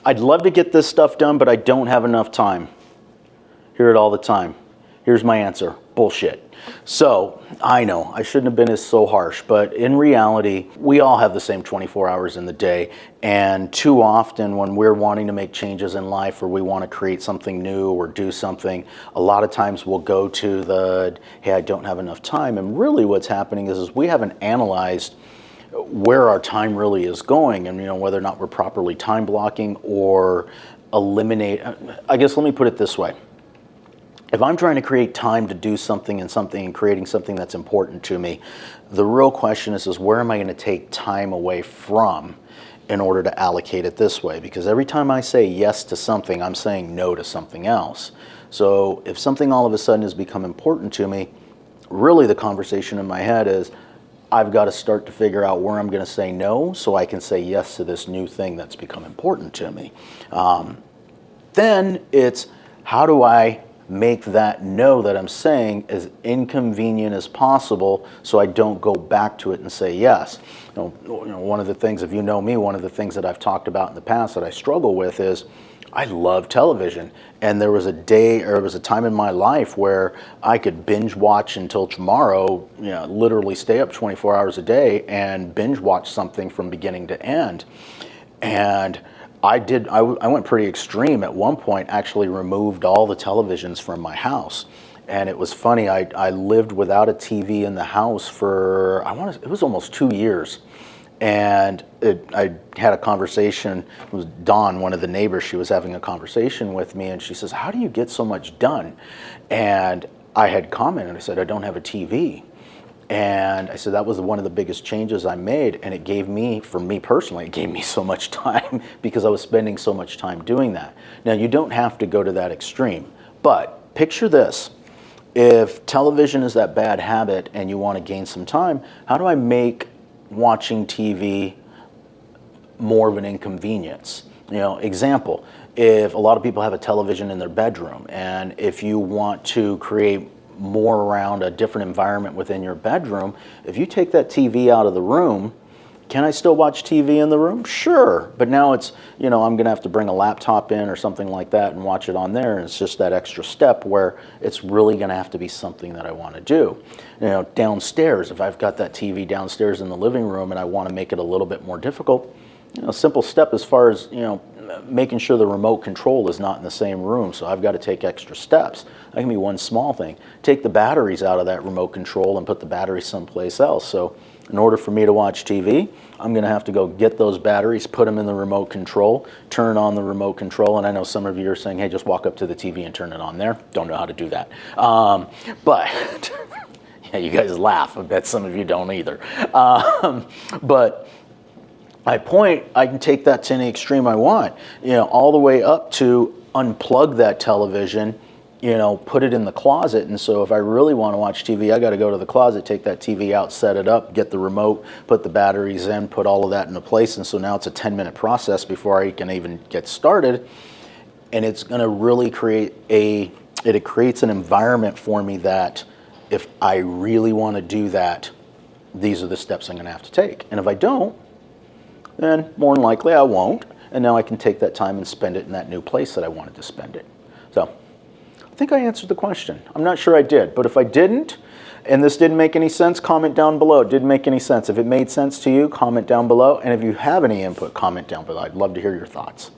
I'd love to get this stuff done, but I don't have enough time. Hear it all the time. Here's my answer. Bullshit. So I know I shouldn't have been as so harsh, but in reality, we all have the same 24 hours in the day. And too often when we're wanting to make changes in life or we want to create something new or do something, a lot of times we'll go to the, hey, I don't have enough time. And really what's happening is we haven't analyzed where our time really is going, and whether or not we're properly time blocking or eliminate. I guess let me put it this way. If I'm trying to create time to do something and creating something that's important to me, the real question is where am I going to take time away from in order to allocate it this way? Because every time I say yes to something, I'm saying no to something else. So if something all of a sudden has become important to me, really the conversation in my head is, I've got to start to figure out where I'm going to say no so I can say yes to this new thing that's become important to me. Then it's, how do I make that no that I'm saying as inconvenient as possible so I don't go back to it and say yes. One of the things, if you know me, one of the things that I've talked about in the past that I struggle with is I love television. And there was a day, or there was a time in my life where I could binge watch until tomorrow, literally stay up 24 hours a day and binge watch something from beginning to end. And I went pretty extreme at one point, actually removed all the televisions from my house. And it was funny, I lived without a TV in the house for, it was almost 2 years. And I had a conversation, it was Dawn, one of the neighbors, she was having a conversation with me and she says, how do you get so much done? And I had commented, I said, I don't have a TV. And I said, that was one of the biggest changes I made. And it gave me, for me personally, it gave me so much time because I was spending so much time doing that. Now, you don't have to go to that extreme, but picture this. If television is that bad habit and you want to gain some time, how do I make watching TV more of an inconvenience? Example, if a lot of people have a television in their bedroom, and if you want to create more around a different environment within your bedroom, if you take that TV out of the room, can I still watch TV in the room? Sure, but now it's, I'm gonna have to bring a laptop in or something like that and watch it on there, and it's just that extra step where it's really gonna have to be something that I wanna do. Downstairs, if I've got that TV downstairs in the living room and I wanna make it a little bit more difficult, a simple step as far as, making sure the remote control is not in the same room, so I've got to take extra steps. That can be one small thing. Take the batteries out of that remote control and put the batteries someplace else. So in order for me to watch TV, I'm going to have to go get those batteries, put them in the remote control, turn on the remote control, and I know some of you are saying, hey, just walk up to the TV and turn it on there. Don't know how to do that. But yeah, you guys laugh. I bet some of you don't either. But I can take that to any extreme I want, all the way up to unplug that television, put it in the closet. And so if I really want to watch TV, I got to go to the closet, take that TV out, set it up, get the remote, put the batteries in, put all of that into place. And so now it's a 10-minute process before I can even get started. And it's going to really it creates an environment for me that if I really want to do that, these are the steps I'm going to have to take. And if I don't, then more than likely I won't. And now I can take that time and spend it in that new place that I wanted to spend it. So I think I answered the question. I'm not sure I did, but if I didn't, and this didn't make any sense, comment down below. It didn't make any sense. If it made sense to you, comment down below. And if you have any input, comment down below. I'd love to hear your thoughts.